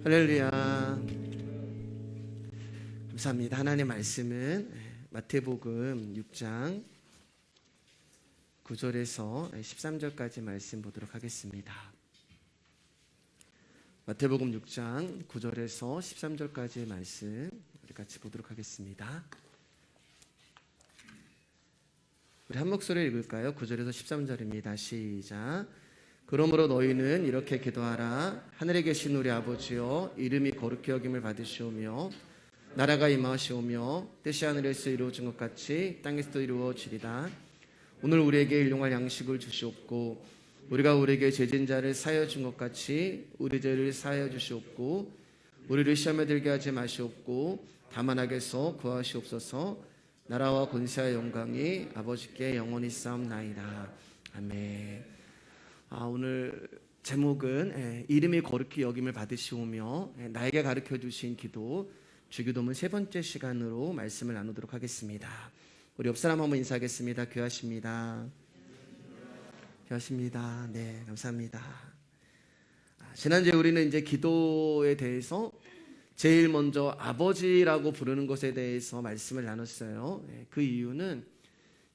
할렐루야. 감사합니다. 하나님의 말씀은 마태복음 6장 9절에서 13절까지 말씀 보도록 하겠습니다. 마태복음 6장 9절에서 13절까지의 말씀 우리 같이 보도록 하겠습니다. 우리 한 목소리로 읽을까요? 9절에서 13절입니다. 시작. 그러므로 너희는 이렇게 기도하라. 하늘에 계신 우리 아버지여, 이름이 거룩히 여김을 받으시오며 나라가 임하시오며 뜻이 하늘에서 이루어진 것 같이 땅에서도 이루어지리다. 오늘 우리에게 일용할 양식을 주시옵고 우리가 우리에게 죄진 자를 사하여 준 것 같이 우리 죄를 사하여 주시옵고 우리를 시험에 들게 하지 마시옵고 다만 악에서 구하시옵소서. 나라와 권세와 영광이 아버지께 영원히 싸움나이다. 아멘. 오늘 제목은 이름이 거룩히 여김을 받으시오며 나에게 가르쳐 주신 기도, 주기도문 세 번째 시간으로 말씀을 나누도록 하겠습니다. 우리 옆 사람 한번 인사하겠습니다. 귀하십니다. 귀하십니다. 네, 감사합니다. 지난주에 우리는 이제 기도에 대해서 제일 먼저 아버지라고 부르는 것에 대해서 말씀을 나눴어요. 그 이유는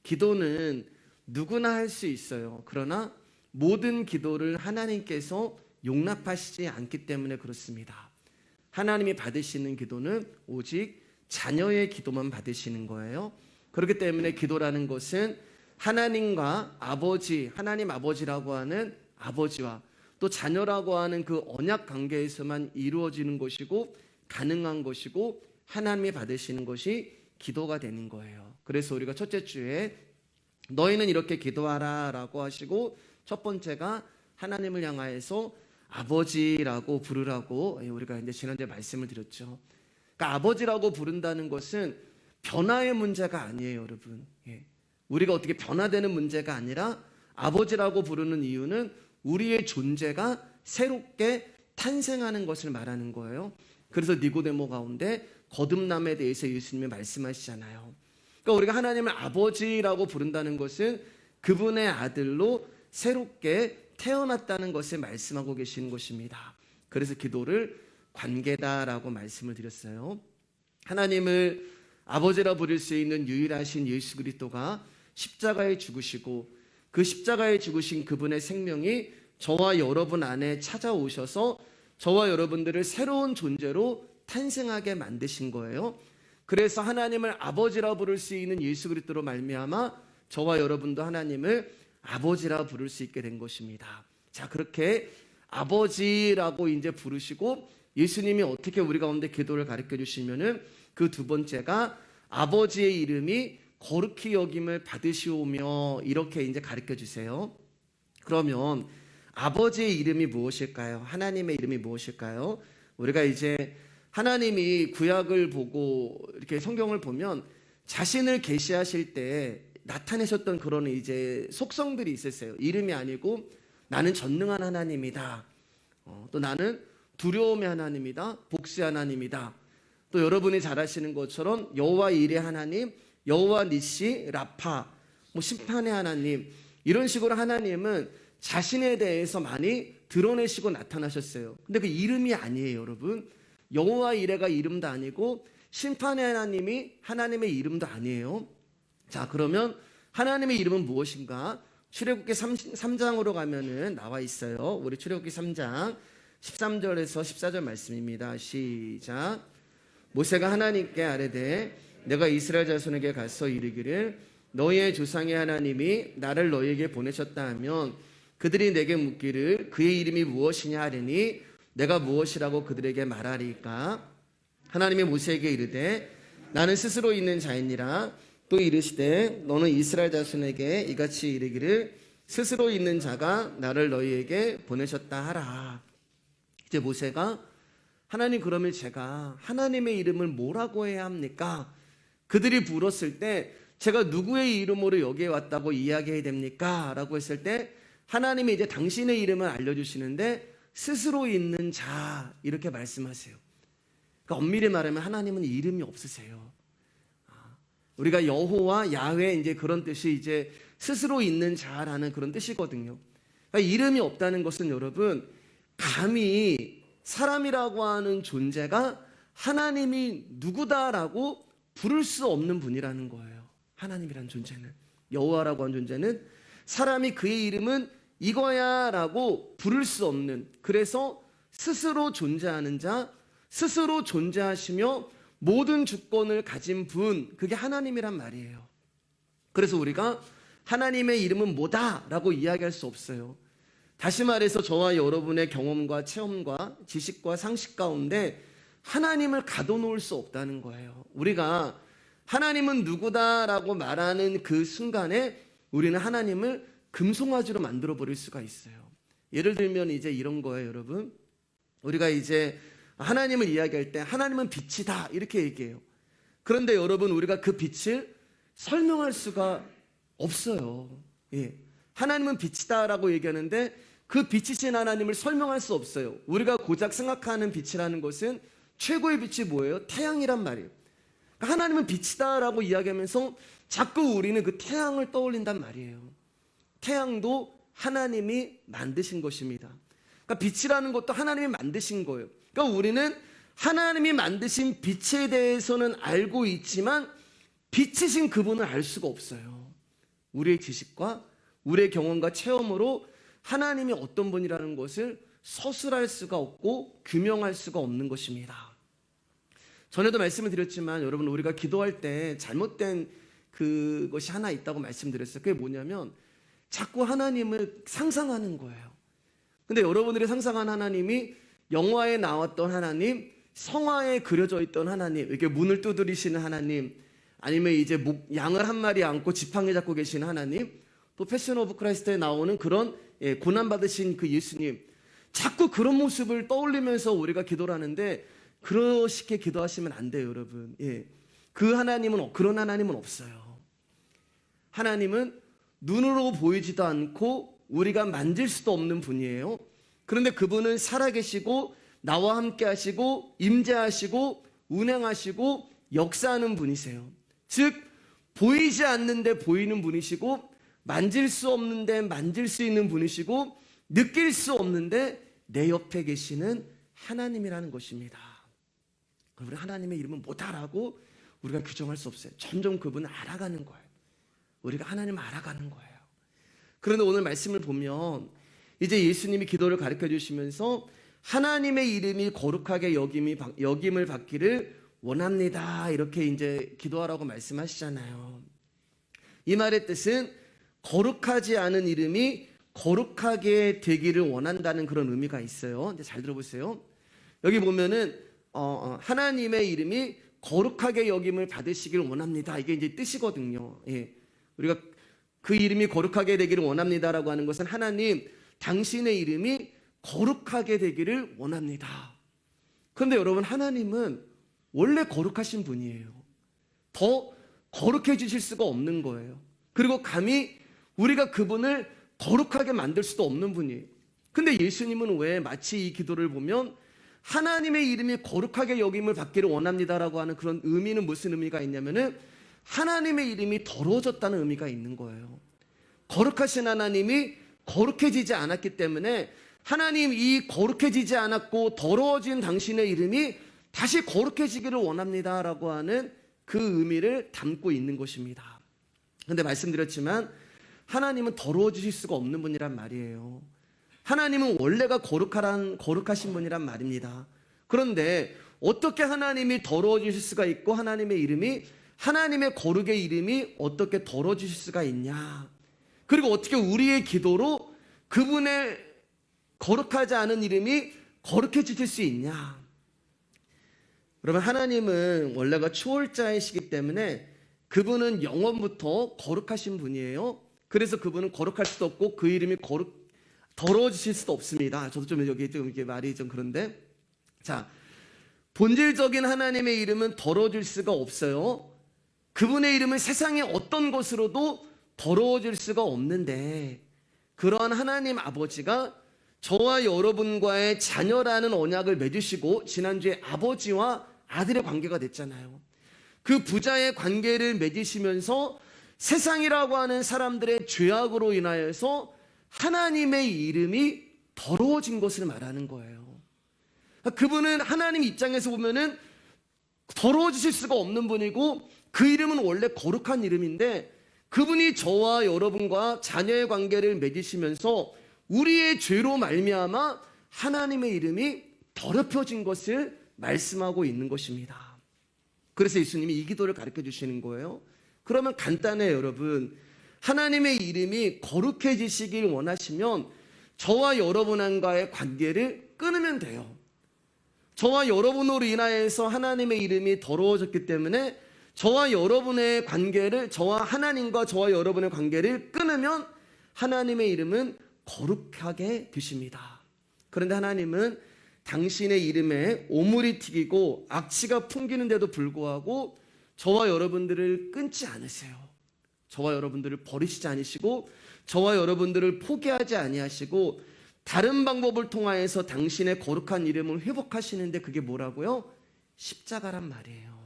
기도는 누구나 할 수 있어요. 그러나 모든 기도를 하나님께서 용납하시지 않기 때문에 그렇습니다. 하나님이 받으시는 기도는 오직 자녀의 기도만 받으시는 거예요. 그렇기 때문에 기도라는 것은 하나님과 아버지, 하나님 아버지라고 하는 아버지와 또 자녀라고 하는 그 언약 관계에서만 이루어지는 것이고 가능한 것이고 하나님이 받으시는 것이 기도가 되는 거예요. 그래서 우리가 첫째 주에 너희는 이렇게 기도하라 라고 하시고 첫 번째가 하나님을 향하여서 아버지라고 부르라고 우리가 이제 지난주에 말씀을 드렸죠. 그러니까 아버지라고 부른다는 것은 변화의 문제가 아니에요, 여러분. 우리가 어떻게 변화되는 문제가 아니라 아버지라고 부르는 이유는 우리의 존재가 새롭게 탄생하는 것을 말하는 거예요. 그래서 니고데모 가운데 거듭남에 대해서 예수님이 말씀하시잖아요. 그러니까 우리가 하나님을 아버지라고 부른다는 것은 그분의 아들로 새롭게 태어났다는 것을 말씀하고 계시는 것입니다. 그래서 기도를 관계다라고 말씀을 드렸어요. 하나님을 아버지라 부를 수 있는 유일하신 예수 그리스도가 십자가에 죽으시고 그 십자가에 죽으신 그분의 생명이 저와 여러분 안에 찾아오셔서 저와 여러분들을 새로운 존재로 탄생하게 만드신 거예요. 그래서 하나님을 아버지라 부를 수 있는 예수 그리스도로 말미암아 저와 여러분도 하나님을 아버지라 부를 수 있게 된 것입니다. 자, 그렇게 아버지라고 이제 부르시고 예수님이 어떻게 우리 가운데 기도를 가르쳐 주시면은 그 두 번째가 아버지의 이름이 거룩히 여김을 받으시오며 이렇게 이제 가르쳐 주세요. 그러면 아버지의 이름이 무엇일까요? 하나님의 이름이 무엇일까요? 우리가 이제 하나님이 구약을 보고 이렇게 성경을 보면 자신을 계시하실 때 나타내셨던 그런 이제 속성들이 있었어요. 이름이 아니고 나는 전능한 하나님이다. 또 나는 두려움의 하나님이다. 복수의 하나님이다. 또 여러분이 잘 아시는 것처럼 여호와 이레 하나님, 여호와 니시, 라파, 심판의 하나님, 이런 식으로 하나님은 자신에 대해서 많이 드러내시고 나타나셨어요. 근데 그 이름이 아니에요, 여러분. 여호와 이레가 이름도 아니고 심판의 하나님이 하나님의 이름도 아니에요. 자, 그러면 하나님의 이름은 무엇인가? 출애굽기 3장으로 가면은 나와 있어요. 우리 출애굽기 3장 13절에서 14절 말씀입니다. 시작. 모세가 하나님께 아뢰되 내가 이스라엘 자손에게 가서 이르기를 너희의 조상의 하나님이 나를 너희에게 보내셨다 하면 그들이 내게 묻기를 그의 이름이 무엇이냐 하리니 내가 무엇이라고 그들에게 말하리까? 하나님이 모세에게 이르되 나는 스스로 있는 자이니라. 또 이르시되 너는 이스라엘 자손에게 이같이 이르기를 스스로 있는 자가 나를 너희에게 보내셨다 하라. 이제 모세가 하나님, 그러면 제가 하나님의 이름을 뭐라고 해야 합니까? 그들이 물었을 때 제가 누구의 이름으로 여기에 왔다고 이야기해야 됩니까? 라고 했을 때 하나님이 이제 당신의 이름을 알려주시는데 스스로 있는 자 이렇게 말씀하세요. 그러니까 엄밀히 말하면 하나님은 이름이 없으세요. 우리가 여호와, 야훼 이제 그런 뜻이 이제 스스로 있는 자라는 그런 뜻이거든요. 그러니까 이름이 없다는 것은 여러분 감히 사람이라고 하는 존재가 하나님이 누구다라고 부를 수 없는 분이라는 거예요. 하나님이라는 존재는, 여호와라고 하는 존재는 사람이 그의 이름은 이거야 라고 부를 수 없는, 그래서 스스로 존재하는 자, 스스로 존재하시며 모든 주권을 가진 분, 그게 하나님이란 말이에요. 그래서 우리가 하나님의 이름은 뭐다 라고 이야기할 수 없어요. 다시 말해서 저와 여러분의 경험과 체험과 지식과 상식 가운데 하나님을 가둬놓을 수 없다는 거예요. 우리가 하나님은 누구다라고 말하는 그 순간에 우리는 하나님을 금송아지로 만들어 버릴 수가 있어요. 예를 들면 이제 이런 거예요, 여러분. 우리가 이제 하나님을 이야기할 때 하나님은 빛이다 이렇게 얘기해요. 그런데 여러분, 우리가 그 빛을 설명할 수가 없어요. 예. 하나님은 빛이다라고 얘기하는데 그 빛이신 하나님을 설명할 수 없어요. 우리가 고작 생각하는 빛이라는 것은 최고의 빛이 뭐예요? 태양이란 말이에요. 그러니까 하나님은 빛이다라고 이야기하면서 자꾸 우리는 그 태양을 떠올린단 말이에요. 태양도 하나님이 만드신 것입니다. 그러니까 빛이라는 것도 하나님이 만드신 거예요. 그러니까 우리는 하나님이 만드신 빛에 대해서는 알고 있지만 빛이신 그분을 알 수가 없어요. 우리의 지식과 우리의 경험과 체험으로 하나님이 어떤 분이라는 것을 서술할 수가 없고 규명할 수가 없는 것입니다. 전에도 말씀을 드렸지만 여러분, 우리가 기도할 때 잘못된 그것이 하나 있다고 말씀드렸어요. 그게 뭐냐면 자꾸 하나님을 상상하는 거예요. 근데 여러분들이 상상한 하나님이 영화에 나왔던 하나님, 성화에 그려져 있던 하나님, 이렇게 문을 두드리시는 하나님, 아니면 이제 양을 한 마리 안고 지팡이 잡고 계시는 하나님, 또 패션 오브 크라이스트에 나오는 그런 고난받으신 그 예수님, 자꾸 그런 모습을 떠올리면서 우리가 기도를 하는데 그렇게 기도하시면 안 돼요, 여러분. 그 하나님은, 그런 하나님은 없어요. 하나님은 눈으로 보이지도 않고 우리가 만질 수도 없는 분이에요. 그런데 그분은 살아계시고 나와 함께 하시고 임재하시고 운행하시고 역사하는 분이세요. 즉 보이지 않는데 보이는 분이시고 만질 수 없는데 만질 수 있는 분이시고 느낄 수 없는데 내 옆에 계시는 하나님이라는 것입니다. 우리 하나님의 이름은 뭐다라고 우리가 규정할 수 없어요. 점점 그분을 알아가는 거예요. 우리가 하나님을 알아가는 거예요. 그런데 오늘 말씀을 보면 이제 예수님이 기도를 가르쳐 주시면서 하나님의 이름이 거룩하게 여김을 받기를 원합니다, 이렇게 이제 기도하라고 말씀하시잖아요. 이 말의 뜻은 거룩하지 않은 이름이 거룩하게 되기를 원한다는 그런 의미가 있어요. 이제 잘 들어보세요. 여기 보면은 하나님의 이름이 거룩하게 여김을 받으시기를 원합니다, 이게 이제 뜻이거든요. 우리가 그 이름이 거룩하게 되기를 원합니다라고 하는 것은 하나님 당신의 이름이 거룩하게 되기를 원합니다. 그런데 여러분, 하나님은 원래 거룩하신 분이에요. 더 거룩해지실 수가 없는 거예요. 그리고 감히 우리가 그분을 거룩하게 만들 수도 없는 분이에요. 근데 예수님은 왜 마치 이 기도를 보면 하나님의 이름이 거룩하게 여김을 받기를 원합니다라고 하는 그런 의미는 무슨 의미가 있냐면은 하나님의 이름이 더러워졌다는 의미가 있는 거예요. 거룩하신 하나님이 거룩해지지 않았기 때문에 하나님, 이 거룩해지지 않았고 더러워진 당신의 이름이 다시 거룩해지기를 원합니다라고 하는 그 의미를 담고 있는 것입니다. 그런데 말씀드렸지만 하나님은 더러워지실 수가 없는 분이란 말이에요. 하나님은 원래가 거룩하신 분이란 말입니다. 그런데 어떻게 하나님이 더러워지실 수가 있고 하나님의 이름이, 하나님의 거룩의 이름이 어떻게 더러워지실 수가 있냐, 그리고 어떻게 우리의 기도로 그분의 거룩하지 않은 이름이 거룩해지실 수 있냐. 여러분, 하나님은 원래가 초월자이시기 때문에 그분은 영원부터 거룩하신 분이에요. 그래서 그분은 거룩할 수도 없고 그 이름이 더러워지실 수도 없습니다. 저도 좀 여기 좀 이렇게 말이 좀 그런데, 자, 본질적인 하나님의 이름은 더러워질 수가 없어요. 그분의 이름은 세상의 어떤 것으로도 더러워질 수가 없는데, 그러한 하나님 아버지가 저와 여러분과의 자녀라는 언약을 맺으시고 지난주에 아버지와 아들의 관계가 됐잖아요. 그 부자의 관계를 맺으시면서 세상이라고 하는 사람들의 죄악으로 인하여서 하나님의 이름이 더러워진 것을 말하는 거예요. 그분은 하나님 입장에서 보면은 더러워지실 수가 없는 분이고 그 이름은 원래 거룩한 이름인데 그분이 저와 여러분과 자녀의 관계를 맺으시면서 우리의 죄로 말미암아 하나님의 이름이 더럽혀진 것을 말씀하고 있는 것입니다. 그래서 예수님이 이 기도를 가르쳐 주시는 거예요. 그러면 간단해요, 여러분. 하나님의 이름이 거룩해지시길 원하시면 저와 여러분과의 관계를 끊으면 돼요. 저와 여러분으로 인하여서 하나님의 이름이 더러워졌기 때문에 저와 여러분의 관계를, 저와 하나님과 저와 여러분의 관계를 끊으면 하나님의 이름은 거룩하게 되십니다. 그런데 하나님은 당신의 이름에 오물이 튀기고 악취가 풍기는데도 불구하고 저와 여러분들을 끊지 않으세요. 저와 여러분들을 버리시지 않으시고 저와 여러분들을 포기하지 아니하시고 다른 방법을 통하여서 당신의 거룩한 이름을 회복하시는데 그게 뭐라고요? 십자가란 말이에요.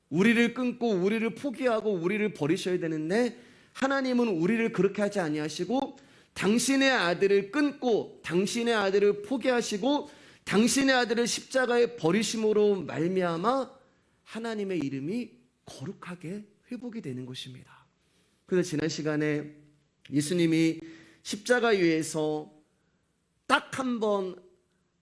우리를 끊고 우리를 포기하고 우리를 버리셔야 되는데 하나님은 우리를 그렇게 하지 아니하시고 당신의 아들을 끊고 당신의 아들을 포기하시고 당신의 아들을 십자가에 버리심으로 말미암아 하나님의 이름이 거룩하게 회복이 되는 것입니다. 그래서 지난 시간에 예수님이 십자가 위에서 딱 한 번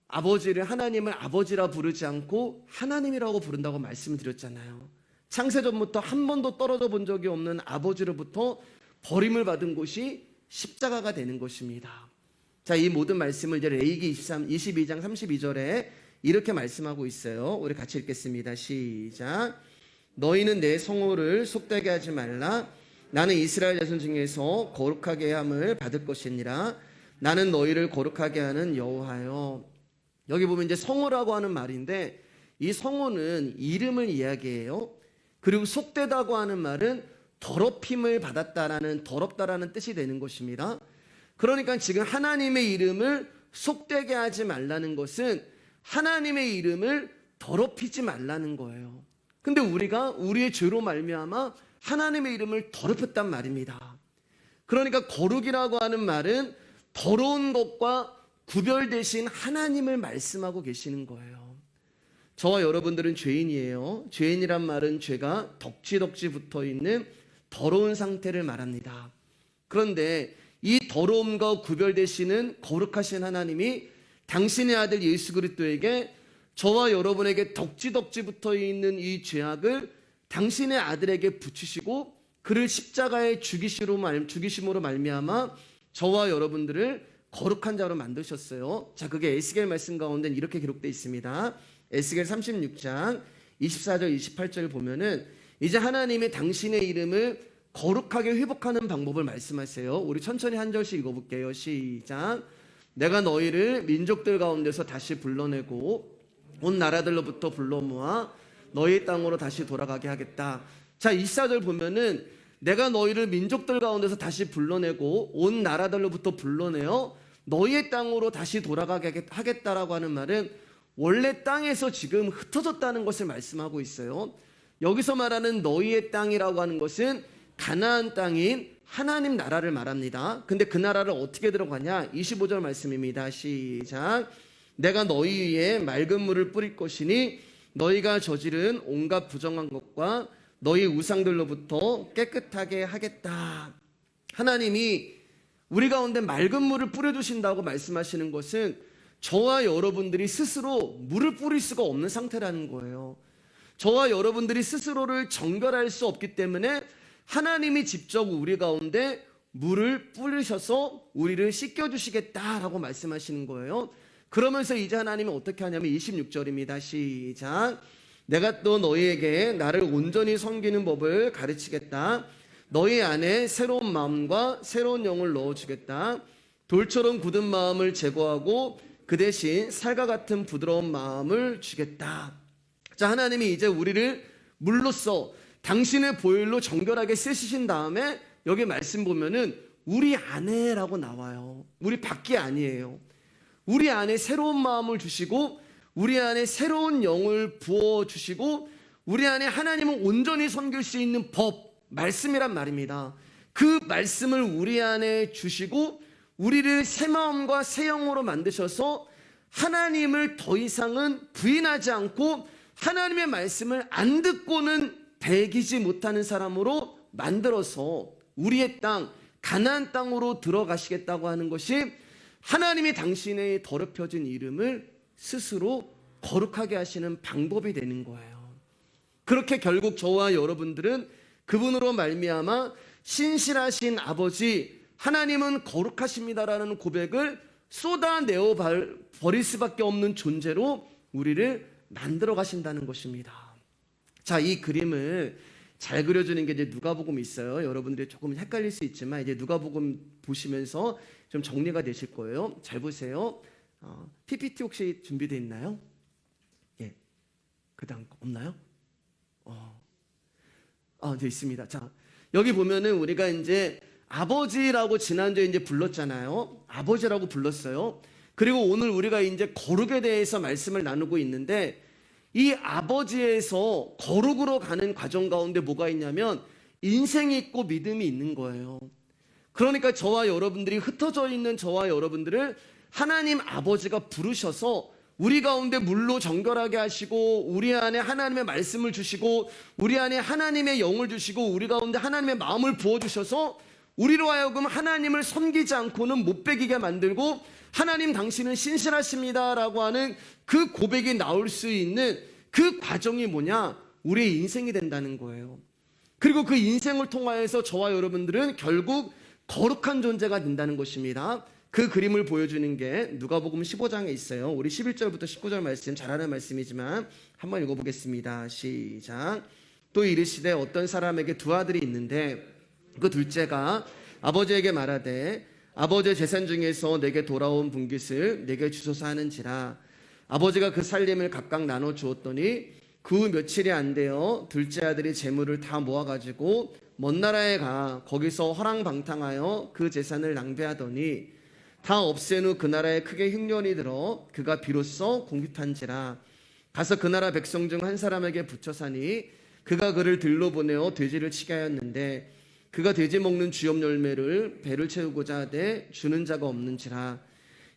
아버지를, 하나님을 아버지라 부르지 않고 하나님이라고 부른다고 말씀을 드렸잖아요. 창세전부터 한 번도 떨어져 본 적이 없는 아버지로부터 버림을 받은 곳이 십자가가 되는 것입니다. 자, 이 모든 말씀을 이제 레위기 22장 32절에 이렇게 말씀하고 있어요. 우리 같이 읽겠습니다. 시작. 너희는 내 성호를 속되게 하지 말라. 나는 이스라엘 자손 중에서 거룩하게 함을 받을 것이니라. 나는 너희를 거룩하게 하는 여호와여. 여기 보면 이제 성호라고 하는 말인데 이 성호는 이름을 이야기해요. 그리고 속되다고 하는 말은 더럽힘을 받았다라는, 더럽다라는 뜻이 되는 것입니다. 그러니까 지금 하나님의 이름을 속되게 하지 말라는 것은 하나님의 이름을 더럽히지 말라는 거예요. 근데 우리가 우리의 죄로 말미암아 하나님의 이름을 더럽혔단 말입니다. 그러니까 거룩이라고 하는 말은 더러운 것과 구별되신 하나님을 말씀하고 계시는 거예요. 저와 여러분들은 죄인이에요. 죄인이란 말은 죄가 덕지덕지 붙어있는 더러운 상태를 말합니다. 그런데 이 더러움과 구별되시는 거룩하신 하나님이 당신의 아들 예수 그리스도에게 저와 여러분에게 덕지덕지 붙어있는 이 죄악을 당신의 아들에게 붙이시고 그를 십자가에 죽이심으로 말미암아 저와 여러분들을 거룩한 자로 만드셨어요. 자, 그게 에스겔 말씀 가운데 이렇게 기록되어 있습니다. 에스겔 36장 24절 28절 보면은 이제 하나님이 당신의 이름을 거룩하게 회복하는 방법을 말씀하세요. 우리 천천히 한 절씩 읽어볼게요. 시작. 내가 너희를 민족들 가운데서 다시 불러내고 온 나라들로부터 불러 모아 너희 땅으로 다시 돌아가게 하겠다. 자, 24절 보면은 내가 너희를 민족들 가운데서 다시 불러내고 온 나라들로부터 불러내어 너희의 땅으로 다시 돌아가게 하겠다라고 하는 말은 원래 땅에서 지금 흩어졌다는 것을 말씀하고 있어요. 여기서 말하는 너희의 땅이라고 하는 것은 가나안 땅인 하나님 나라를 말합니다. 근데 그 나라를 어떻게 들어가냐? 25절 말씀입니다. 시작. 내가 너희 위에 맑은 물을 뿌릴 것이니 너희가 저지른 온갖 부정한 것과 너희 우상들로부터 깨끗하게 하겠다. 하나님이 우리 가운데 맑은 물을 뿌려주신다고 말씀하시는 것은 저와 여러분들이 스스로 물을 뿌릴 수가 없는 상태라는 거예요. 저와 여러분들이 스스로를 정결할 수 없기 때문에 하나님이 직접 우리 가운데 물을 뿌리셔서 우리를 씻겨주시겠다라고 말씀하시는 거예요. 그러면서 이제 하나님은 어떻게 하냐면 26절입니다. 시작. 내가 또 너희에게 나를 온전히 섬기는 법을 가르치겠다. 너희 안에 새로운 마음과 새로운 영을 넣어주겠다. 돌처럼 굳은 마음을 제거하고 그 대신 살과 같은 부드러운 마음을 주겠다. 자, 하나님이 이제 우리를 물로써 당신의 보혈로 정결하게 씻으신 다음에 여기 말씀 보면은 우리 안에라고 나와요. 우리 밖이 아니에요. 우리 안에 새로운 마음을 주시고 우리 안에 새로운 영을 부어주시고 우리 안에 하나님을 온전히 섬길 수 있는 법, 말씀이란 말입니다. 그 말씀을 우리 안에 주시고 우리를 새 마음과 새 영으로 만드셔서 하나님을 더 이상은 부인하지 않고 하나님의 말씀을 안 듣고는 배기지 못하는 사람으로 만들어서 우리의 땅 가나안 땅으로 들어가시겠다고 하는 것이 하나님이 당신의 더럽혀진 이름을 스스로 거룩하게 하시는 방법이 되는 거예요. 그렇게 결국 저와 여러분들은 그분으로 말미암아 신실하신 아버지 하나님은 거룩하십니다라는 고백을 쏟아내어 버릴 수밖에 없는 존재로 우리를 만들어 가신다는 것입니다. 자, 이 그림을 잘 그려주는 게 이제 누가복음이 있어요. 여러분들이 조금 헷갈릴 수 있지만 이제 누가복음 보시면서 좀 정리가 되실 거예요. 잘 보세요. PPT 혹시 준비되어 있나요? 예, 그다음 없나요? 네, 있습니다. 자, 여기 보면은 우리가 이제 아버지라고 지난주에 이제 불렀잖아요. 아버지라고 불렀어요. 그리고 오늘 우리가 이제 거룩에 대해서 말씀을 나누고 있는데 이 아버지에서 거룩으로 가는 과정 가운데 뭐가 있냐면 인생이 있고 믿음이 있는 거예요. 그러니까 저와 여러분들이 흩어져 있는 저와 여러분들을 하나님 아버지가 부르셔서 우리 가운데 물로 정결하게 하시고 우리 안에 하나님의 말씀을 주시고 우리 안에 하나님의 영을 주시고 우리 가운데 하나님의 마음을 부어주셔서 우리로 하여금 하나님을 섬기지 않고는 못 배기게 만들고 하나님 당신은 신실하십니다라고 하는 그 고백이 나올 수 있는 그 과정이 뭐냐? 우리의 인생이 된다는 거예요. 그리고 그 인생을 통하여서 저와 여러분들은 결국 거룩한 존재가 된다는 것입니다. 그 그림을 보여주는 게 누가복음 15장에 있어요. 우리 11절부터 19절 말씀 잘 아는 말씀이지만 한번 읽어보겠습니다. 시작. 또 이르시되 어떤 사람에게 두 아들이 있는데 그 둘째가 아버지에게 말하되 아버지의 재산 중에서 내게 돌아온 분깃을 내게 주소서 하는지라. 아버지가 그 살림을 각각 나눠 주었더니 그 며칠이 안 되어 둘째 아들이 재물을 다 모아가지고 먼 나라에 가 거기서 허랑방탕하여 그 재산을 낭비하더니 다 없앤 후 그 나라에 크게 흉년이 들어 그가 비로소 궁핍한지라. 가서 그 나라 백성 중 한 사람에게 붙여 사니 그가 그를 들로 보내어 돼지를 치게 하였는데 그가 돼지 먹는 주엽 열매를 배를 채우고자 하되 주는 자가 없는지라.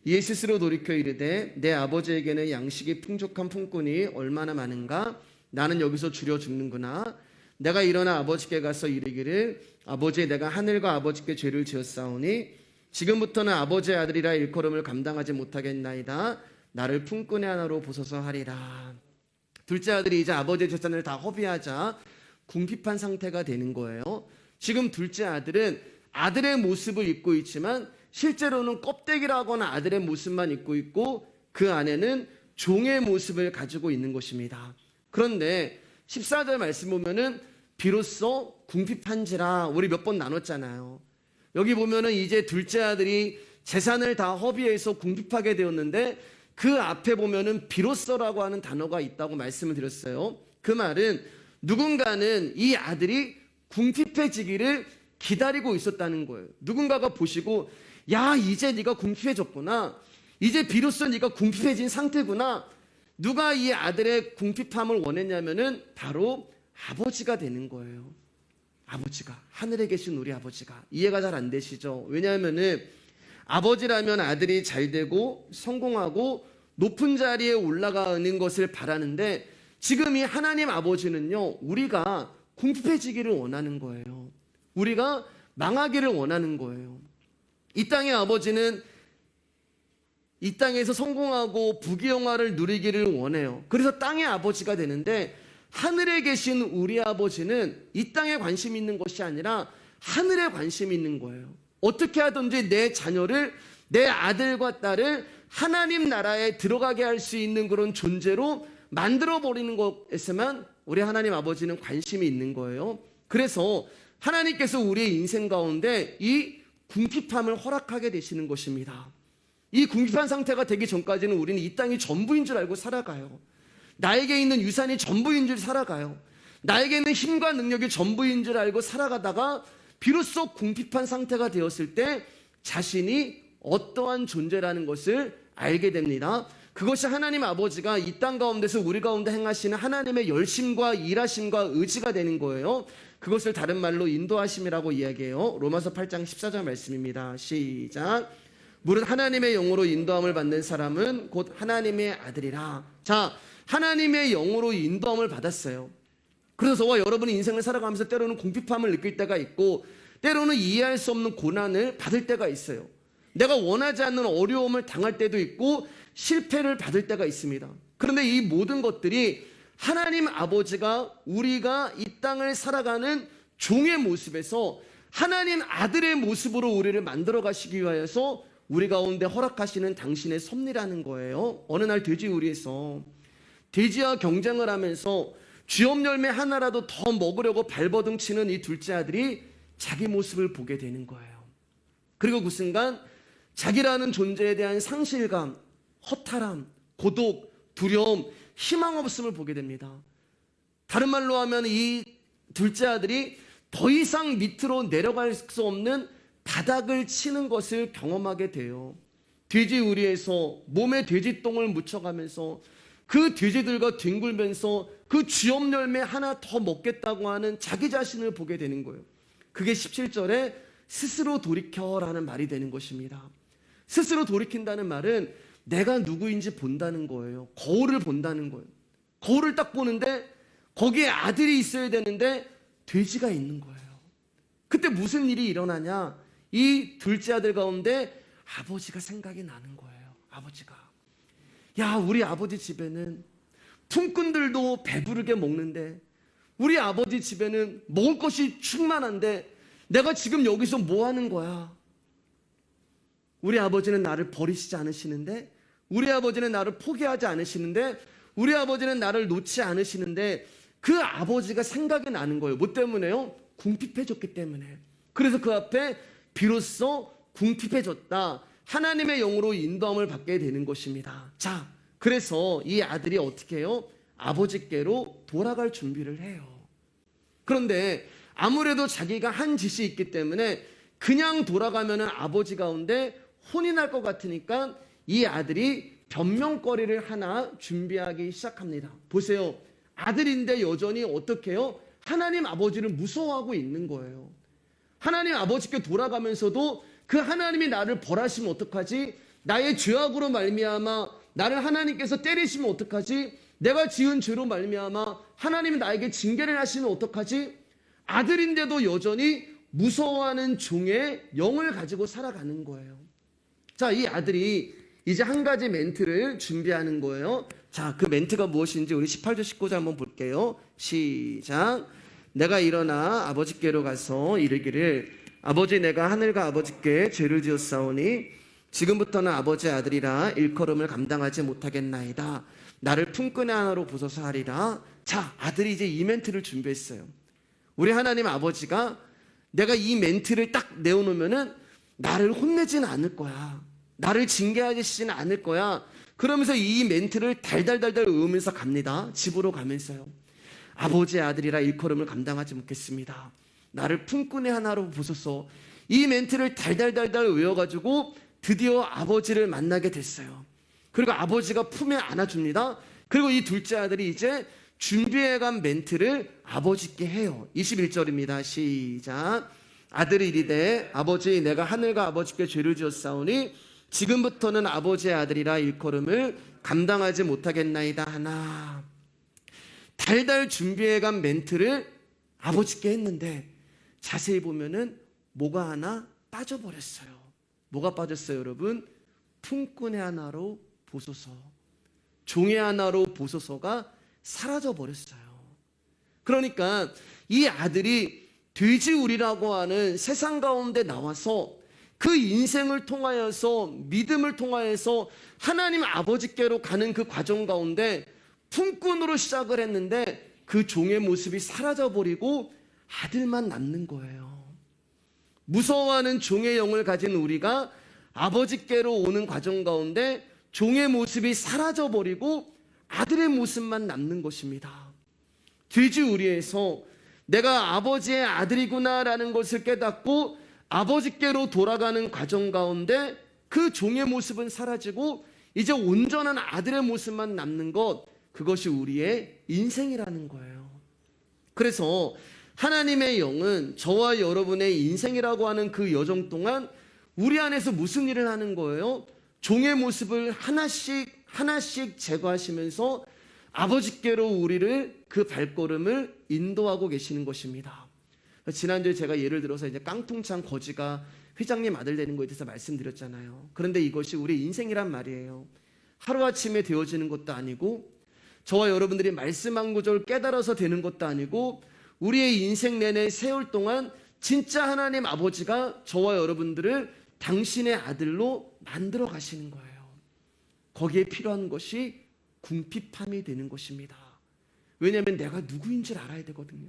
이에 스스로 돌이켜 이르되 내 아버지에게는 양식이 풍족한 품꾼이 얼마나 많은가. 나는 여기서 줄여 죽는구나. 내가 일어나 아버지께 가서 이르기를 아버지 내가 하늘과 아버지께 죄를 지었사오니 지금부터는 아버지의 아들이라 일컬음을 감당하지 못하겠나이다. 나를 품꾼의 하나로 보소서 하리라. 둘째 아들이 이제 아버지의 재산을 다 허비하자 궁핍한 상태가 되는 거예요. 지금 둘째 아들은 아들의 모습을 입고 있지만 실제로는 껍데기라거나 아들의 모습만 입고 있고 그 안에는 종의 모습을 가지고 있는 것입니다. 그런데 14절 말씀 보면은 비로소 궁핍한지라 우리 몇 번 나눴잖아요. 여기 보면은 이제 둘째 아들이 재산을 다 허비해서 궁핍하게 되었는데 그 앞에 보면은 비로소라고 하는 단어가 있다고 말씀을 드렸어요. 그 말은 누군가는 이 아들이 궁핍해지기를 기다리고 있었다는 거예요. 누군가가 보시고 야 이제 네가 궁핍해졌구나. 이제 비로소 네가 궁핍해진 상태구나. 누가 이 아들의 궁핍함을 원했냐면은 바로 아버지가 되는 거예요. 아버지가, 하늘에 계신 우리 아버지가. 이해가 잘 안 되시죠? 왜냐하면은 아버지라면 아들이 잘 되고 성공하고 높은 자리에 올라가는 것을 바라는데 지금 이 하나님 아버지는요 우리가 궁핍해지기를 원하는 거예요. 우리가 망하기를 원하는 거예요. 이 땅의 아버지는 이 땅에서 성공하고 부귀영화를 누리기를 원해요. 그래서 땅의 아버지가 되는데 하늘에 계신 우리 아버지는 이 땅에 관심이 있는 것이 아니라 하늘에 관심이 있는 거예요. 어떻게 하든지 내 자녀를, 내 아들과 딸을 하나님 나라에 들어가게 할 수 있는 그런 존재로 만들어버리는 것에서만 우리 하나님 아버지는 관심이 있는 거예요. 그래서 하나님께서 우리의 인생 가운데 이 궁핍함을 허락하게 되시는 것입니다. 이 궁핍한 상태가 되기 전까지는 우리는 이 땅이 전부인 줄 알고 살아가요. 나에게 있는 유산이 전부인 줄 살아가요. 나에게 있는 힘과 능력이 전부인 줄 알고 살아가다가 비로소 궁핍한 상태가 되었을 때 자신이 어떠한 존재라는 것을 알게 됩니다. 그것이 하나님 아버지가 이 땅 가운데서 우리 가운데 행하시는 하나님의 열심과 일하심과 의지가 되는 거예요. 그것을 다른 말로 인도하심이라고 이야기해요. 로마서 8장 14절 말씀입니다. 시작. 무릇 하나님의 영으로 인도함을 받는 사람은 곧 하나님의 아들이라. 자, 하나님의 영으로 인도함을 받았어요. 그래서 저와 여러분이 인생을 살아가면서 때로는 궁핍함을 느낄 때가 있고, 때로는 이해할 수 없는 고난을 받을 때가 있어요. 내가 원하지 않는 어려움을 당할 때도 있고 실패를 받을 때가 있습니다. 그런데 이 모든 것들이 하나님 아버지가 우리가 이 땅을 살아가는 종의 모습에서 하나님 아들의 모습으로 우리를 만들어 가시기 위하여서 우리 가운데 허락하시는 당신의 섭리라는 거예요. 어느 날 돼지우리에서 돼지와 경쟁을 하면서 쥐업 열매 하나라도 더 먹으려고 발버둥 치는 이 둘째 아들이 자기 모습을 보게 되는 거예요. 그리고 그 순간 자기라는 존재에 대한 상실감, 허탈함, 고독, 두려움, 희망 없음을 보게 됩니다. 다른 말로 하면 이 둘째 아들이 더 이상 밑으로 내려갈 수 없는 바닥을 치는 것을 경험하게 돼요. 돼지우리에서 몸에 돼지똥을 묻혀가면서 그 돼지들과 뒹굴면서 그 쥐업 열매 하나 더 먹겠다고 하는 자기 자신을 보게 되는 거예요. 그게 17절에 스스로 돌이켜라는 말이 되는 것입니다. 스스로 돌이킨다는 말은 내가 누구인지 본다는 거예요. 거울을 본다는 거예요. 거울을 딱 보는데 거기에 아들이 있어야 되는데 돼지가 있는 거예요. 그때 무슨 일이 일어나냐? 이 둘째 아들 가운데 아버지가 생각이 나는 거예요. 아버지가, 야, 우리 아버지 집에는 품꾼들도 배부르게 먹는데, 우리 아버지 집에는 먹을 것이 충만한데 내가 지금 여기서 뭐 하는 거야? 우리 아버지는 나를 버리시지 않으시는데, 우리 아버지는 나를 포기하지 않으시는데, 우리 아버지는 나를 놓지 않으시는데, 그 아버지가 생각이 나는 거예요. 뭐 때문에요? 궁핍해졌기 때문에. 그래서 그 앞에 비로소 궁핍해졌다, 하나님의 영으로 인도함을 받게 되는 것입니다. 자, 그래서 이 아들이 어떻게 해요? 아버지께로 돌아갈 준비를 해요. 그런데 아무래도 자기가 한 짓이 있기 때문에 그냥 돌아가면 아버지 가운데 혼이 날 것 같으니까 이 아들이 변명거리를 하나 준비하기 시작합니다. 보세요. 아들인데 여전히 어떻게 해요? 하나님 아버지를 무서워하고 있는 거예요. 하나님 아버지께 돌아가면서도 그 하나님이 나를 벌하시면 어떡하지? 나의 죄악으로 말미암아 나를 하나님께서 때리시면 어떡하지? 내가 지은 죄로 말미암아 하나님이 나에게 징계를 하시면 어떡하지? 아들인데도 여전히 무서워하는 종의 영을 가지고 살아가는 거예요. 자, 이 아들이 이제 한 가지 멘트를 준비하는 거예요. 자, 그 멘트가 무엇인지 우리 18절 19절 한번 볼게요. 시작. 내가 일어나 아버지께로 가서 이르기를, 아버지, 내가 하늘과 아버지께 죄를 지었사오니 지금부터는 아버지의 아들이라 일컬음을 감당하지 못하겠나이다. 나를 품꾼의 하나로 보소서 하리라. 자, 아들이 이제 이 멘트를 준비했어요. 우리 하나님 아버지가 내가 이 멘트를 딱 내어놓으면은 나를 혼내지는 않을 거야. 나를 징계하시지는 않을 거야. 그러면서 이 멘트를 달달달달 외우면서 갑니다. 집으로 가면서요. 아버지의 아들이라 일컬음을 감당하지 못겠습니다. 나를 품꾼의 하나로 보소서. 이 멘트를 달달달달 외워가지고 드디어 아버지를 만나게 됐어요. 그리고 아버지가 품에 안아줍니다. 그리고 이 둘째 아들이 이제 준비해간 멘트를 아버지께 해요. 21절입니다. 시작. 아들이 이르되, 아버지, 내가 하늘과 아버지께 죄를 지었사오니 지금부터는 아버지의 아들이라 일컬음을 감당하지 못하겠나이다 하나. 달달 준비해간 멘트를 아버지께 했는데 자세히 보면은 뭐가 하나 빠져버렸어요. 뭐가 빠졌어요, 여러분? 품꾼의 하나로 보소서, 종의 하나로 보소서가 사라져버렸어요. 그러니까 이 아들이 돼지우리라고 하는 세상 가운데 나와서 그 인생을 통하여서, 믿음을 통하여서 하나님 아버지께로 가는 그 과정 가운데 품꾼으로 시작을 했는데 그 종의 모습이 사라져버리고 아들만 남는 거예요. 무서워하는 종의 영을 가진 우리가 아버지께로 오는 과정 가운데 종의 모습이 사라져버리고 아들의 모습만 남는 것입니다. 돼지우리에서 내가 아버지의 아들이구나라는 것을 깨닫고 아버지께로 돌아가는 과정 가운데 그 종의 모습은 사라지고 이제 온전한 아들의 모습만 남는 것, 그것이 우리의 인생이라는 거예요. 그래서 하나님의 영은 저와 여러분의 인생이라고 하는 그 여정 동안 우리 안에서 무슨 일을 하는 거예요? 종의 모습을 하나씩 제거하시면서 아버지께로 우리를 그 발걸음을 인도하고 계시는 것입니다. 지난주에 제가 예를 들어서 이제 깡통찬 거지가 회장님 아들 되는 것에 대해서 말씀드렸잖아요. 그런데 이것이 우리 인생이란 말이에요. 하루아침에 되어지는 것도 아니고 저와 여러분들이 말씀 한 구절 깨달아서 되는 것도 아니고 우리의 인생 내내 세월 동안 진짜 하나님 아버지가 저와 여러분들을 당신의 아들로 만들어 가시는 거예요. 거기에 필요한 것이 궁핍함이 되는 것입니다. 왜냐하면 내가 누구인지를 알아야 되거든요.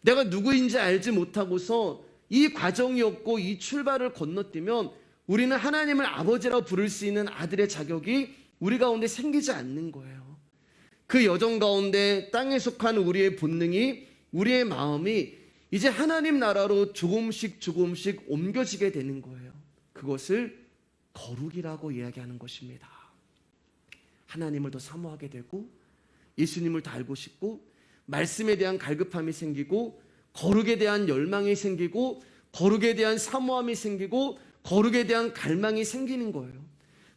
내가 누구인지 알지 못하고서 이 과정이 없고 이 출발을 건너뛰면 우리는 하나님을 아버지라고 부를 수 있는 아들의 자격이 우리 가운데 생기지 않는 거예요. 그 여정 가운데 땅에 속한 우리의 본능이, 우리의 마음이 이제 하나님 나라로 조금씩 옮겨지게 되는 거예요. 그것을 거룩이라고 이야기하는 것입니다. 하나님을 더 사모하게 되고 예수님을 더 알고 싶고 말씀에 대한 갈급함이 생기고 거룩에 대한 열망이 생기고 거룩에 대한 사모함이 생기고 거룩에 대한 갈망이 생기는 거예요.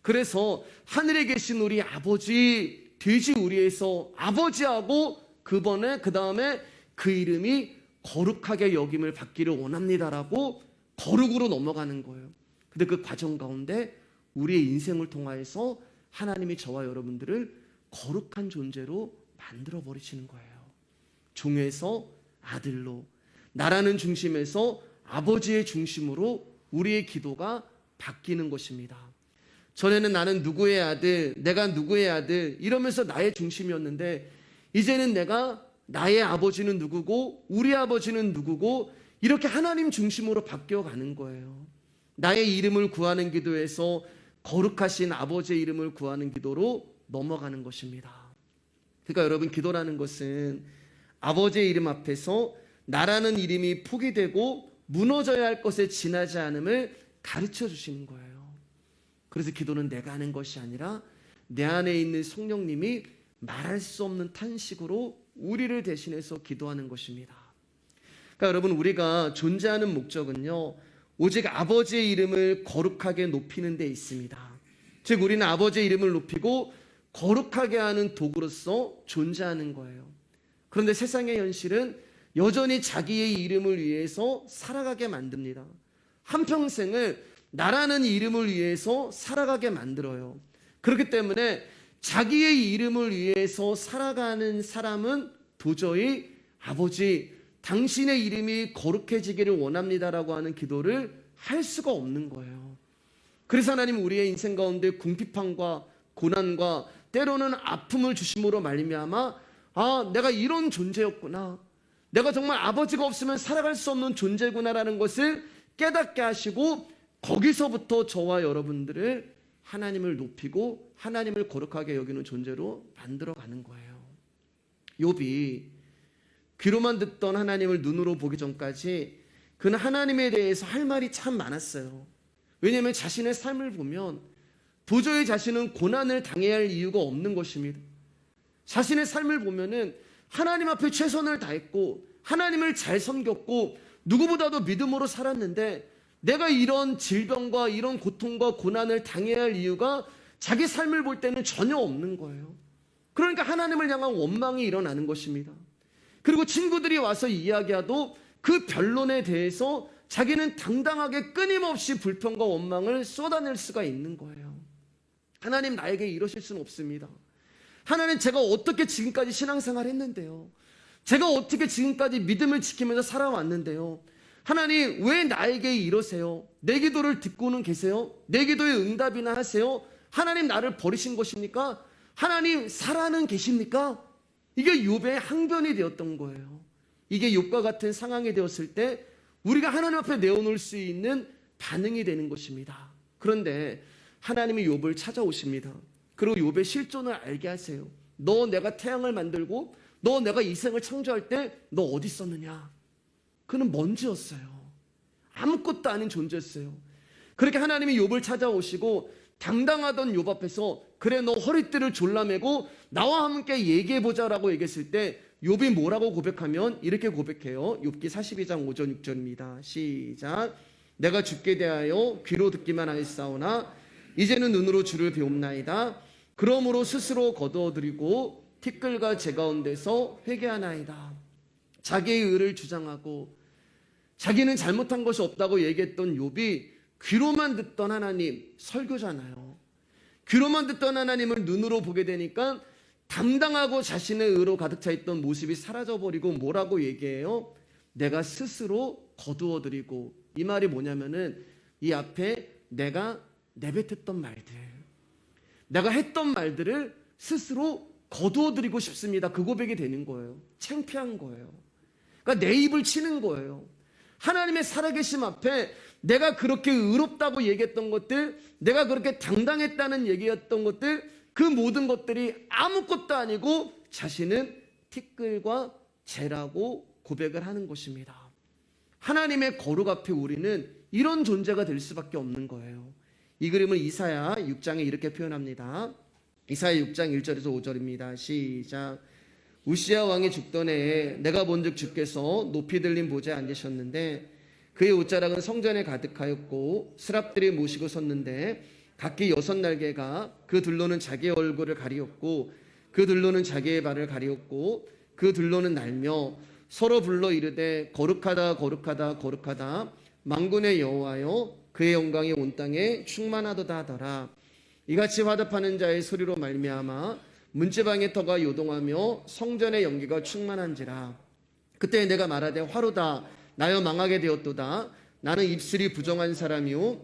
그래서 하늘에 계신 우리 아버지 돼지 우리에서 아버지하고 그 다음에 그 이름이 거룩하게 여김을 받기를 원합니다라고 거룩으로 넘어가는 거예요. 근데 그 과정 가운데 우리의 인생을 통하여서 하나님이 저와 여러분들을 거룩한 존재로 만들어 버리시는 거예요. 종에서 아들로, 나라는 중심에서 아버지의 중심으로 우리의 기도가 바뀌는 것입니다. 전에는 나는 누구의 아들, 내가 누구의 아들 이러면서 나의 중심이었는데 이제는 내가 나의 아버지는 누구고 우리 아버지는 누구고 이렇게 하나님 중심으로 바뀌어가는 거예요. 나의 이름을 구하는 기도에서 거룩하신 아버지의 이름을 구하는 기도로 넘어가는 것입니다. 그러니까 여러분, 기도라는 것은 아버지의 이름 앞에서 나라는 이름이 포기되고 무너져야 할 것에 지나지 않음을 가르쳐 주시는 거예요. 그래서 기도는 내가 하는 것이 아니라 내 안에 있는 성령님이 말할 수 없는 탄식으로 우리를 대신해서 기도하는 것입니다. 그러니까 여러분, 우리가 존재하는 목적은요, 오직 아버지의 이름을 거룩하게 높이는 데 있습니다. 즉 우리는 아버지의 이름을 높이고 거룩하게 하는 도구로서 존재하는 거예요. 그런데 세상의 현실은 여전히 자기의 이름을 위해서 살아가게 만듭니다. 한평생을 나라는 이름을 위해서 살아가게 만들어요. 그렇기 때문에 자기의 이름을 위해서 살아가는 사람은 도저히 아버지, 당신의 이름이 거룩해지기를 원합니다라고 하는 기도를 할 수가 없는 거예요. 그래서 하나님 우리의 인생 가운데 궁핍함과 고난과 때로는 아픔을 주심으로 말미암아 내가 이런 존재였구나, 내가 정말 아버지가 없으면 살아갈 수 없는 존재구나라는 것을 깨닫게 하시고 거기서부터 저와 여러분들을 하나님을 높이고 하나님을 거룩하게 여기는 존재로 만들어가는 거예요. 욥이 귀로만 듣던 하나님을 눈으로 보기 전까지 그는 하나님에 대해서 할 말이 참 많았어요. 왜냐하면 자신의 삶을 보면 도저히 자신은 고난을 당해야 할 이유가 없는 것입니다. 자신의 삶을 보면은 하나님 앞에 최선을 다했고 하나님을 잘 섬겼고 누구보다도 믿음으로 살았는데 내가 이런 질병과 이런 고통과 고난을 당해야 할 이유가 자기 삶을 볼 때는 전혀 없는 거예요. 그러니까 하나님을 향한 원망이 일어나는 것입니다. 그리고 친구들이 와서 이야기하도 그 변론에 대해서 자기는 당당하게 끊임없이 불평과 원망을 쏟아낼 수가 있는 거예요. 하나님, 나에게 이러실 수는 없습니다. 하나님, 제가 어떻게 지금까지 신앙생활 했는데요, 제가 어떻게 지금까지 믿음을 지키면서 살아왔는데요, 하나님 왜 나에게 이러세요? 내 기도를 듣고는 계세요? 내 기도에 응답이나 하세요? 하나님, 나를 버리신 것입니까? 하나님, 살아는 계십니까? 이게 욥의 항변이 되었던 거예요. 이게 욥과 같은 상황이 되었을 때 우리가 하나님 앞에 내어놓을 수 있는 반응이 되는 것입니다. 그런데 하나님이 욥을 찾아오십니다. 그리고 욥의 실존을 알게 하세요. 너 내가 태양을 만들고 너 내가 이 생을 창조할 때 너 어디 있었느냐? 그는 먼지였어요. 아무것도 아닌 존재였어요. 그렇게 하나님이 욥을 찾아오시고 당당하던 욥 앞에서 그래, 너 허리띠를 졸라매고 나와 함께 얘기해보자라고 얘기했을 때 욥이 뭐라고 고백하면 이렇게 고백해요. 욥기 42장 5절 6절입니다. 시작. 내가 주께 대하여 귀로 듣기만 하였사오나 이제는 눈으로 주를 배움나이다. 그러므로 스스로 거두어들이고 티끌과 재 가운데서 회개하나이다. 자기의 의를 주장하고 자기는 잘못한 것이 없다고 얘기했던 욥이 귀로만 듣던 하나님, 설교잖아요. 귀로만 듣던 하나님을 눈으로 보게 되니까 당당하고 자신의 의로 가득 차 있던 모습이 사라져버리고 뭐라고 얘기해요? 내가 스스로 거두어들이고, 이 말이 뭐냐면은 이 앞에 내가 내뱉었던 말들, 내가 했던 말들을 스스로 거두어들이고 싶습니다. 그 고백이 되는 거예요. 창피한 거예요. 그러니까 내 입을 치는 거예요. 하나님의 살아계심 앞에 내가 그렇게 의롭다고 얘기했던 것들, 내가 그렇게 당당했다는 얘기였던 것들, 그 모든 것들이 아무것도 아니고 자신은 티끌과 재라고 고백을 하는 것입니다. 하나님의 거룩 앞에 우리는 이런 존재가 될 수밖에 없는 거예요. 이 그림을 이사야 6장에 이렇게 표현합니다. 이사야 6장 1절에서 5절입니다. 시작. 우시야 왕이 죽던 해에 내가 본즉 주께서 높이 들린 보좌에 앉으셨는데 그의 옷자락은 성전에 가득하였고 스랍들이 모시고 섰는데 각기 6날개가 그 둘로는 자기의 얼굴을 가리었고 그 둘로는 자기의 발을 가리었고 그 둘로는 날며 서로 불러 이르되 거룩하다 거룩하다 거룩하다 만군의 여호와여 그의 영광이 온 땅에 충만하도다 하더라. 이같이 화답하는 자의 소리로 말미암아 문지방의 터가 요동하며 성전의 연기가 충만한지라. 그때 내가 말하되 화로다 나여 망하게 되었도다. 나는 입술이 부정한 사람이요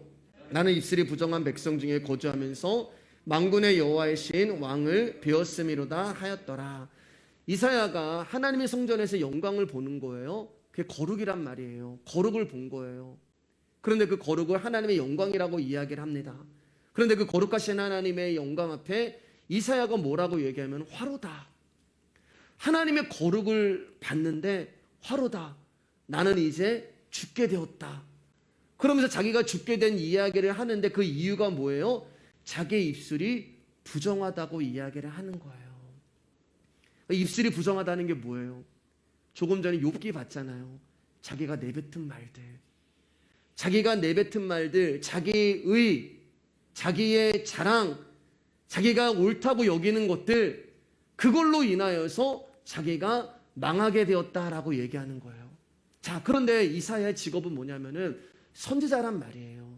나는 입술이 부정한 백성 중에 거주하면서 만군의 여호와의 신 왕을 배웠음이로다 하였더라. 이사야가 하나님의 성전에서 영광을 보는 거예요. 그게 거룩이란 말이에요. 거룩을 본 거예요. 그런데 그 거룩을 하나님의 영광이라고 이야기를 합니다. 그런데 그 거룩하신 하나님의 영광 앞에 이사야가 뭐라고 얘기하면 화로다. 하나님의 거룩을 봤는데 화로다. 나는 이제 죽게 되었다. 그러면서 자기가 죽게 된 이야기를 하는데 그 이유가 뭐예요? 자기의 입술이 부정하다고 이야기를 하는 거예요. 입술이 부정하다는 게 뭐예요? 조금 전에 욥기 봤잖아요. 자기가 내뱉은 말들, 자기가 내뱉은 말들, 자기의 의, 자기의 자랑, 자기가 옳다고 여기는 것들, 그걸로 인하여서 자기가 망하게 되었다라고 얘기하는 거예요. 자, 그런데 이사야의 직업은 뭐냐면은 선지자란 말이에요.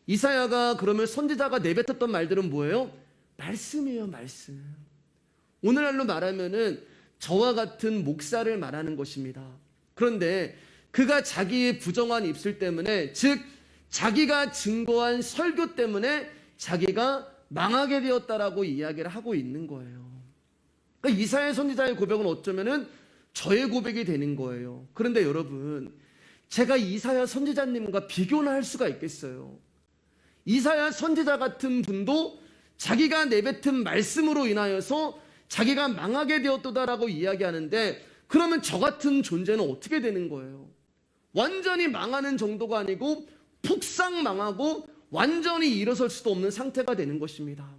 이사야가 그러면 선지자가 내뱉었던 말들은 뭐예요? 말씀이에요, 말씀. 오늘날로 말하면은 저와 같은 목사를 말하는 것입니다. 그런데 그가 자기의 부정한 입술 때문에, 즉 자기가 증거한 설교 때문에 자기가 망하게 되었다라고 이야기를 하고 있는 거예요. 그러니까 이사야 선지자의 고백은 어쩌면은 저의 고백이 되는 거예요. 그런데 여러분, 제가 이사야 선지자님과 비교는 할 수가 있겠어요? 이사야 선지자 같은 분도 자기가 내뱉은 말씀으로 인하여서 자기가 망하게 되었다라고 이야기하는데, 그러면 저 같은 존재는 어떻게 되는 거예요? 완전히 망하는 정도가 아니고 폭삭 망하고 완전히 일어설 수도 없는 상태가 되는 것입니다.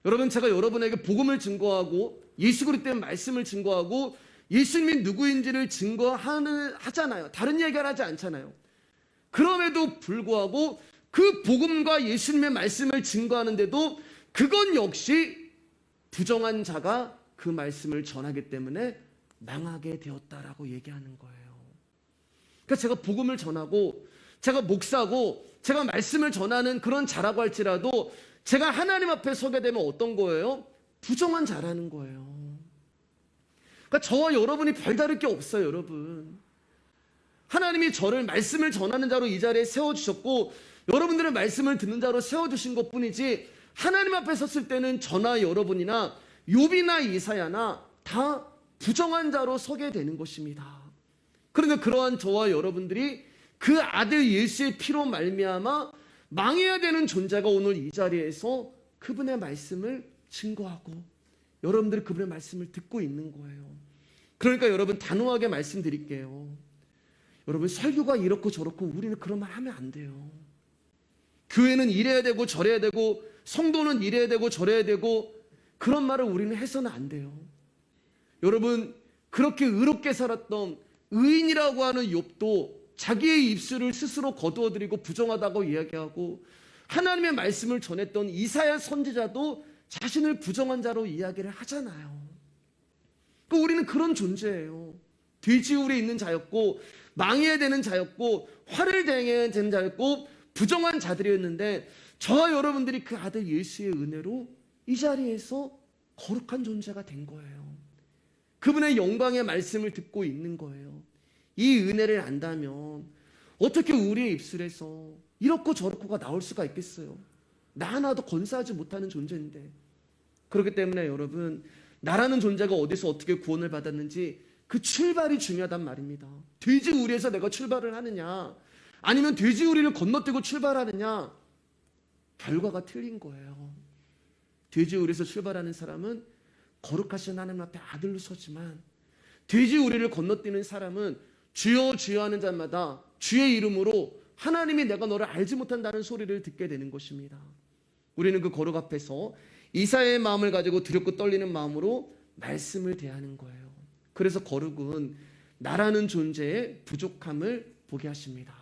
여러분, 제가 여러분에게 복음을 증거하고 예수 그리스도의 말씀을 증거하고 예수님이 누구인지를 증거하잖아요. 다른 얘기를 하지 않잖아요. 그럼에도 불구하고 그 복음과 예수님의 말씀을 증거하는데도 그건 역시 부정한 자가 그 말씀을 전하기 때문에 망하게 되었다라고 얘기하는 거예요. 그러니까 제가 복음을 전하고 제가 목사고 제가 말씀을 전하는 그런 자라고 할지라도 제가 하나님 앞에 서게 되면 어떤 거예요? 부정한 자라는 거예요. 그러니까 저와 여러분이 별다를 게 없어요, 여러분. 하나님이 저를 말씀을 전하는 자로 이 자리에 세워주셨고 여러분들의 말씀을 듣는 자로 세워주신 것뿐이지, 하나님 앞에 섰을 때는 저나 여러분이나 욥이나 이사야나 다 부정한 자로 서게 되는 것입니다. 그런데 그러한 저와 여러분들이 그 아들 예수의 피로 말미암아 망해야 되는 존재가 오늘 이 자리에서 그분의 말씀을 증거하고 여러분들이 그분의 말씀을 듣고 있는 거예요. 그러니까 여러분, 단호하게 말씀드릴게요. 여러분, 설교가 이렇고 저렇고 우리는 그런 말 하면 안 돼요. 교회는 이래야 되고 저래야 되고 성도는 이래야 되고 저래야 되고 그런 말을 우리는 해서는 안 돼요. 여러분, 그렇게 의롭게 살았던 의인이라고 하는 욥도 자기의 입술을 스스로 거두어들이고 부정하다고 이야기하고, 하나님의 말씀을 전했던 이사야 선지자도 자신을 부정한 자로 이야기를 하잖아요. 우리는 그런 존재예요. 돼지우리에 있는 자였고, 망해야 되는 자였고, 화를 당해야 되는 자였고, 부정한 자들이었는데, 저와 여러분들이 그 아들 예수의 은혜로 이 자리에서 거룩한 존재가 된 거예요. 그분의 영광의 말씀을 듣고 있는 거예요. 이 은혜를 안다면 어떻게 우리의 입술에서 이렇고 저렇고가 나올 수가 있겠어요? 나 하나도 건사하지 못하는 존재인데. 그렇기 때문에 여러분, 나라는 존재가 어디서 어떻게 구원을 받았는지 그 출발이 중요하단 말입니다. 돼지우리에서 내가 출발을 하느냐, 아니면 돼지우리를 건너뛰고 출발하느냐, 결과가 틀린 거예요. 돼지우리에서 출발하는 사람은 거룩하신 하나님 앞에 아들로 서지만, 돼지우리를 건너뛰는 사람은 주여 주여 하는 자마다 주의 이름으로 하나님이 내가 너를 알지 못한다는 소리를 듣게 되는 것입니다. 우리는 그 거룩 앞에서 이사야의 마음을 가지고 두렵고 떨리는 마음으로 말씀을 대하는 거예요. 그래서 거룩은 나라는 존재의 부족함을 보게 하십니다.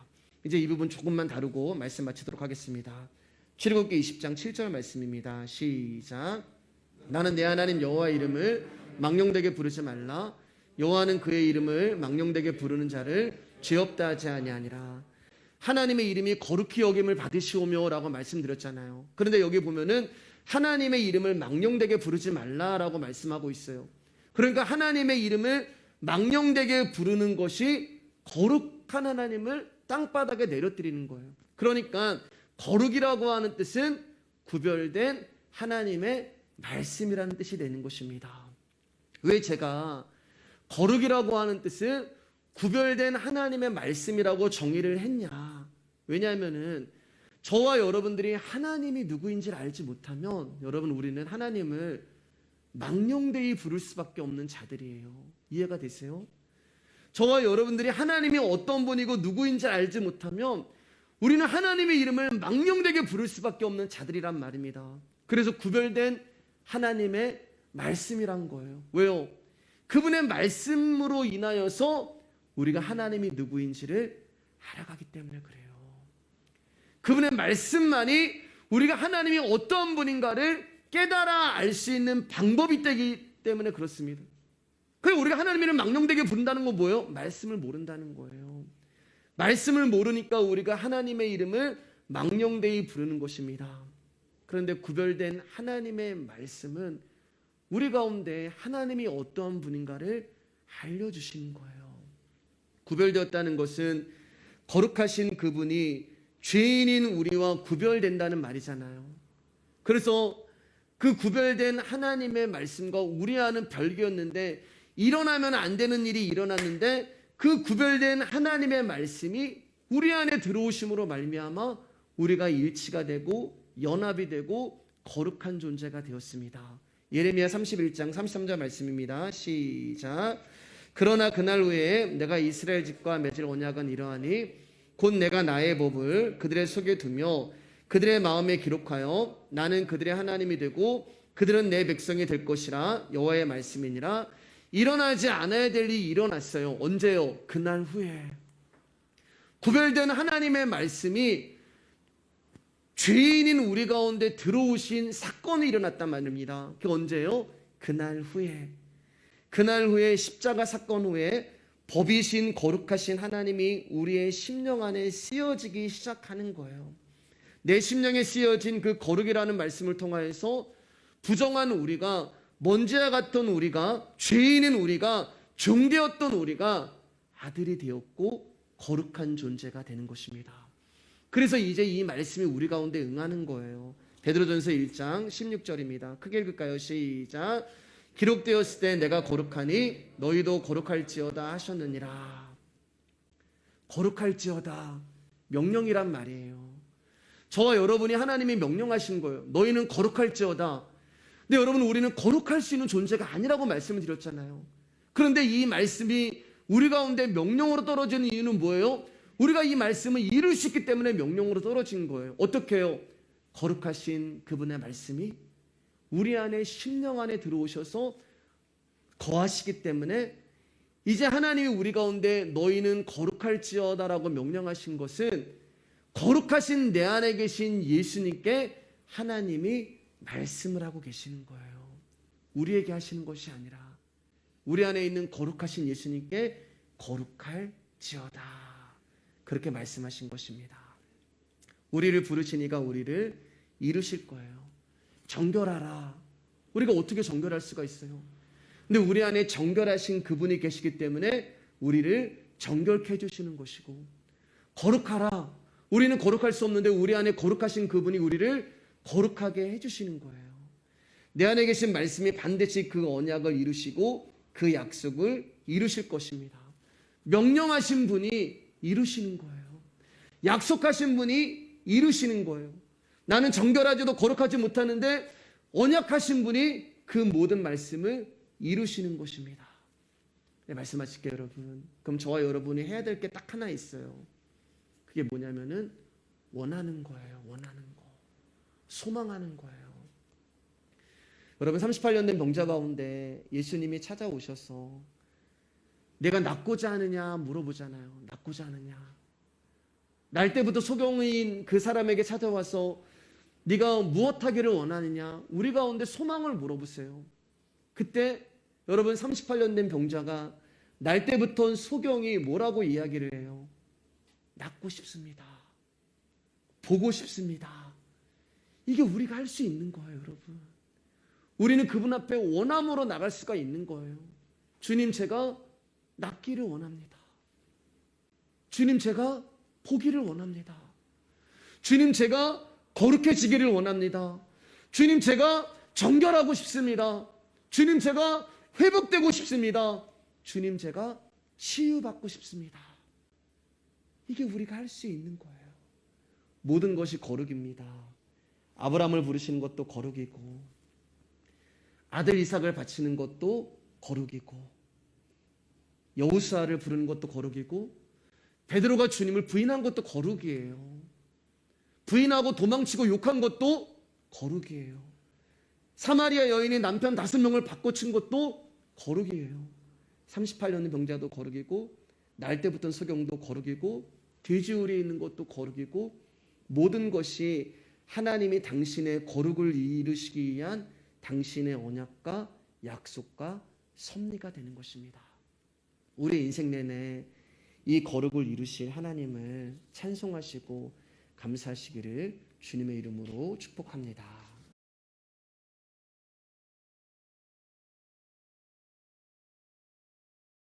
이제 이 부분 조금만 다루고 말씀 마치도록 하겠습니다. 출애굽기 20장 7절 말씀입니다. 시작. 나는 내 하나님 여호와의 이름을 망령되게 부르지 말라. 여호와는 그의 이름을 망령되게 부르는 자를 죄 없다 하지 아니하니라. 하나님의 이름이 거룩히 여김을 받으시오며 라고 말씀드렸잖아요. 그런데 여기 보면은 하나님의 이름을 망령되게 부르지 말라라고 말씀하고 있어요. 그러니까 하나님의 이름을 망령되게 부르는 것이 거룩한 하나님을 땅바닥에 내려뜨리는 거예요. 그러니까 거룩이라고 하는 뜻은 구별된 하나님의 말씀이라는 뜻이 되는 것입니다. 왜 제가 거룩이라고 하는 뜻은 구별된 하나님의 말씀이라고 정의를 했냐? 왜냐하면은 저와 여러분들이 하나님이 누구인지를 알지 못하면, 여러분, 우리는 하나님을 망령되이 부를 수밖에 없는 자들이에요. 이해가 되세요? 저와 여러분들이 하나님이 어떤 분이고 누구인지 알지 못하면 우리는 하나님의 이름을 망령되게 부를 수밖에 없는 자들이란 말입니다. 그래서 구별된 하나님의 말씀이란 거예요. 왜요? 그분의 말씀으로 인하여서 우리가 하나님이 누구인지를 알아가기 때문에 그래요. 그분의 말씀만이 우리가 하나님이 어떤 분인가를 깨달아 알 수 있는 방법이 되기 때문에 그렇습니다. 그래서 우리가 하나님을 망령되게 부른다는 건 뭐예요? 말씀을 모른다는 거예요. 말씀을 모르니까 우리가 하나님의 이름을 망령되이 부르는 것입니다. 그런데 구별된 하나님의 말씀은 우리 가운데 하나님이 어떠한 분인가를 알려주시는 거예요. 구별되었다는 것은 거룩하신 그분이 죄인인 우리와 구별된다는 말이잖아요. 그래서 그 구별된 하나님의 말씀과 우리와는 별개였는데, 일어나면 안 되는 일이 일어났는데 그 구별된 하나님의 말씀이 우리 안에 들어오심으로 말미암아 우리가 일치가 되고 연합이 되고 거룩한 존재가 되었습니다. 예레미야 31장 33절 말씀입니다. 시작. 그러나 그날 후에 내가 이스라엘 집과 맺을 언약은 이러하니 곧 내가 나의 법을 그들의 속에 두며 그들의 마음에 기록하여 나는 그들의 하나님이 되고 그들은 내 백성이 될 것이라 여호와의 말씀이니라. 일어나지 않아야 될 일이 일어났어요. 언제요? 그날 후에. 구별된 하나님의 말씀이 죄인인 우리 가운데 들어오신 사건이 일어났단 말입니다. 그게 언제요? 그날 후에. 그날 후에 십자가 사건 후에 법이신 거룩하신 하나님이 우리의 심령 안에 쓰여지기 시작하는 거예요. 내 심령에 쓰여진 그 거룩이라는 말씀을 통하여서 부정한 우리가, 먼지와 같던 우리가, 죄인인 우리가, 종되었던 우리가 아들이 되었고 거룩한 존재가 되는 것입니다. 그래서 이제 이 말씀이 우리 가운데 응하는 거예요. 베드로전서 1장 16절입니다. 크게 읽을까요? 시작. 기록되었을 때 내가 거룩하니 너희도 거룩할지어다 하셨느니라. 거룩할지어다, 명령이란 말이에요. 저와 여러분이 하나님이 명령하신 거예요. 너희는 거룩할지어다. 근데 여러분, 우리는 거룩할 수 있는 존재가 아니라고 말씀을 드렸잖아요. 그런데 이 말씀이 우리 가운데 명령으로 떨어지는 이유는 뭐예요? 우리가 이 말씀을 이룰 수 있기 때문에 명령으로 떨어진 거예요. 어떻게 해요? 거룩하신 그분의 말씀이 우리 안에 심령 안에 들어오셔서 거하시기 때문에 이제 하나님이 우리 가운데 너희는 거룩할지어다라고 명령하신 것은 거룩하신 내 안에 계신 예수님께 하나님이 말씀을 하고 계시는 거예요. 우리에게 하시는 것이 아니라 우리 안에 있는 거룩하신 예수님께 거룩할지어다, 그렇게 말씀하신 것입니다. 우리를 부르시니까 우리를 이루실 거예요. 정결하라. 우리가 어떻게 정결할 수가 있어요? 근데 우리 안에 정결하신 그분이 계시기 때문에 우리를 정결케 해주시는 것이고, 거룩하라. 우리는 거룩할 수 없는데 우리 안에 거룩하신 그분이 우리를 거룩하게 해주시는 거예요. 내 안에 계신 말씀이 반드시 그 언약을 이루시고 그 약속을 이루실 것입니다. 명령하신 분이 이루시는 거예요. 약속하신 분이 이루시는 거예요. 나는 정결하지도 거룩하지 못하는데 언약하신 분이 그 모든 말씀을 이루시는 것입니다. 네, 말씀하실게요, 여러분. 그럼 저와 여러분이 해야 될 게 딱 하나 있어요. 그게 뭐냐면은 원하는 거예요. 원하는 거. 소망하는 거예요. 여러분, 38년 된 병자 가운데 예수님이 찾아오셔서 내가 낫고자 하느냐 물어보잖아요. 낫고자 하느냐. 날 때부터 소경인 그 사람에게 찾아와서 네가 무엇하기를 원하느냐, 우리 가운데 소망을 물어보세요. 그때 여러분, 38년 된 병자가 날 때부터 소경이 뭐라고 이야기를 해요? 낫고 싶습니다. 보고 싶습니다. 이게 우리가 할 수 있는 거예요, 여러분. 우리는 그분 앞에 원함으로 나갈 수가 있는 거예요. 주님, 제가 낫기를 원합니다. 주님, 제가 보기를 원합니다. 주님, 제가 거룩해지기를 원합니다. 주님, 제가 정결하고 싶습니다. 주님, 제가 회복되고 싶습니다. 주님, 제가 치유받고 싶습니다. 이게 우리가 할 수 있는 거예요. 모든 것이 거룩입니다. 아브라함을 부르시는 것도 거룩이고, 아들 이삭을 바치는 것도 거룩이고, 여호수아를 부르는 것도 거룩이고, 베드로가 주님을 부인한 것도 거룩이에요. 부인하고 도망치고 욕한 것도 거룩이에요. 사마리아 여인이 남편 5명을 바꿔친 것도 거룩이에요. 38년의 병자도 거룩이고, 날 때부터 소경도 거룩이고, 돼지우리에 있는 것도 거룩이고, 모든 것이 하나님이 당신의 거룩을 이루시기 위한 당신의 언약과 약속과 섭리가 되는 것입니다. 우리 인생 내내 이 거룩을 이루실 하나님을 찬송하시고 감사하시기를 주님의 이름으로 축복합니다.